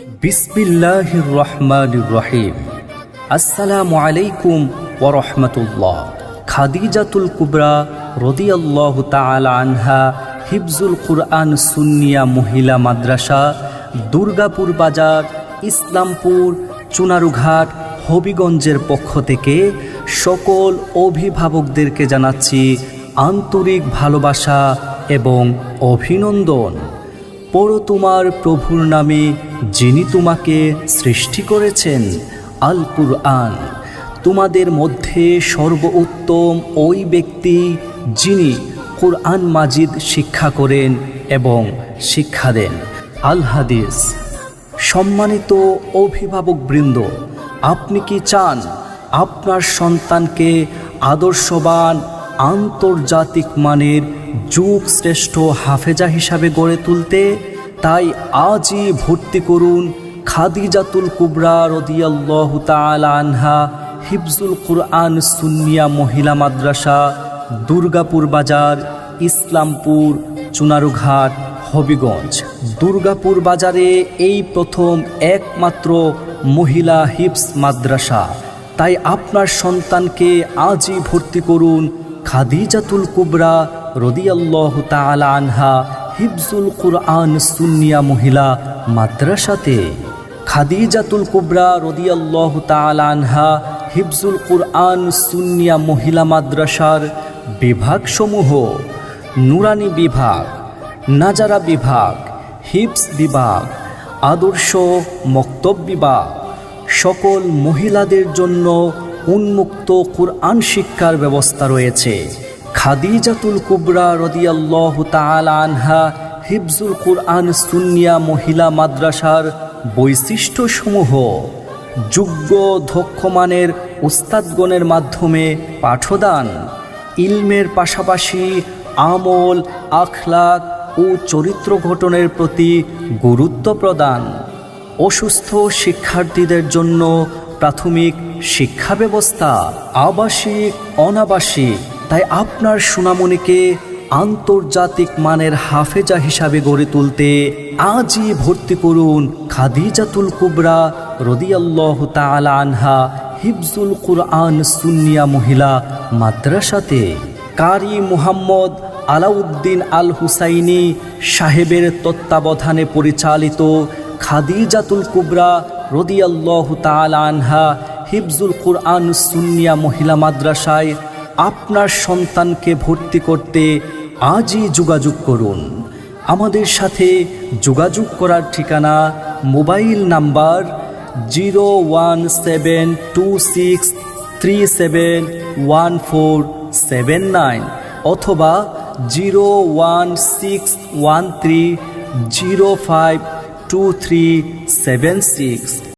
বিসমিল্লাহির রহমানির রহিম। আসসালামু আলাইকুম ওয়া রাহমাতুল্লাহ। খাদিজাতুল কুবরা রাদিয়াল্লাহু তাআলা আনহা হিফজুল কুরআন সুন্নিয়া মহিলা মাদ্রাসা, দুর্গাপুর বাজার, ইসলামপুর, চুনারুঘাট, হবিগঞ্জের পক্ষ থেকে সকল অভিভাবকদেরকে জানাচ্ছি আন্তরিক ভালোবাসা এবং অভিনন্দন। পড়ো তোমার প্রভুর নামে, যিনি তোমাকে সৃষ্টি করেছেন। আল কুরআন। তোমাদের মধ্যে সর্বোত্তম ওই ব্যক্তি যিনি কুরআন মাজিদ শিক্ষা করেন এবং শিক্ষা দেন। আল হাদিস। সম্মানিত অভিভাবকবৃন্দ, আপনি কি চান আপনার সন্তানকে আদর্শবান, আন্তর্জাতিক মানের যুগ শ্রেষ্ঠ হাফেজা হিসাবে গড়ে তুলতে? তাই আজই ভর্তি করুন খাদিজাতুল কুবরা রাদিয়াল্লাহু তাআলা আনহা হিফজুল কুরআন সুন্নিয়া মহিলা মাদ্রাসা, দুর্গাপুর বাজার, ইসলামপুর, চুনারুঘাট, হবিগঞ্জ। দুর্গাপুর বাজারে এই প্রথম একমাত্র মহিলা হিফজ মাদ্রাসা। তাই আপনার সন্তানকে আজই ভর্তি করুন খাদিজাতুল কুবরা রাদিয়াল্লাহু তাআলা আনহা হিফজুল কুরআন সুন্নিয়া মহিলা মাদ্রাসাতে। খাদিজাতুল কুবরা রাদিয়াল্লাহু তাআলা আনহা হিফজুল কুরআন সুন্নিয়া মহিলা মাদ্রাসার বিভাগসমূহ: নুরানি বিভাগ, নাজারা বিভাগ, হিফজ বিভাগ, আদর্শ মক্তব বিভাগ। সকল মহিলাদের জন্য উন্মুক্ত কুরআন শিক্ষার ব্যবস্থা রয়েছে। খাদিজাতুল কুবরা রাদিয়াল্লাহু তাআলা আনহা হিফজুল কুরআন সুন্নিয়া মহিলা মাদ্রাসার বৈশিষ্ট্যসমূহ: যোগ্য দক্ষমানের উস্তাদগণের মাধ্যমে পাঠদান, ইলমের পাশাপাশি আমল, আখলাক ও চরিত্র গঠনের প্রতি গুরুত্ব প্রদান, অসুস্থ শিক্ষার্থীদের জন্য প্রাথমিক শিক্ষা ব্যবস্থা, আবাসিক, অনাবাসিক। তাই আপনার সোনামণিকে আন্তর্জাতিক মানের হাফেজা হিসাবে গড়ে তুলতে আজই ভর্তি করুন খাদিজাতুল কুবরা রাদিয়াল্লাহু তাআলা আনহা হিফজুল কুরআন সুন্নিয়া মহিলা মাদ্রাসাতে। কারি মুহাম্মদ আলাউদ্দিন আল হুসাইনি সাহেবের তত্ত্বাবধানে পরিচালিত খাদিজাতুল কুবরা রাদিয়াল্লাহু তাআলা আনহা হিফজুল কুরআন সুন্নিয়া মহিলা মাদ্রাসায় আপনার সন্তানকে ভর্তি করতে আজই যোগাযোগ করুন। আমাদের সাথে যোগাযোগ করার ঠিকানা: মোবাইল নাম্বার 01726371479 অথবা 01613052376।